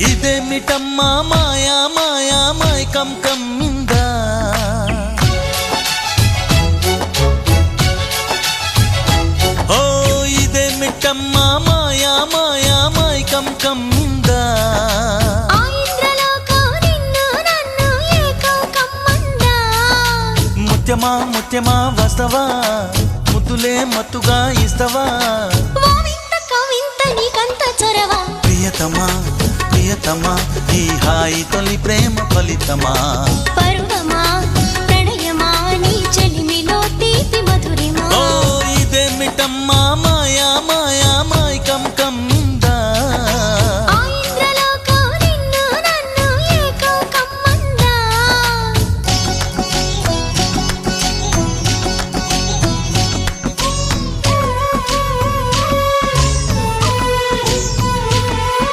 ఇదేమిటమ్మా మాయా మాయా మైకం కమ్మిందా ఓ ఇదేమిటమ్మా మాయా మాయా మైకం కమ్మిందా ముత్యమా ముత్యమా వస్తవా ముద్దులే మత్తుగా ఇస్తవా ప్రియతమా ప్రియతమా ఈ హాయి తొలి ప్రేమ ఫలితమా పరువమా ప్రణయమా నీ చెలిమిలో తీపి మధురిమా ఓ ఇదేమిటమ్మా మాయా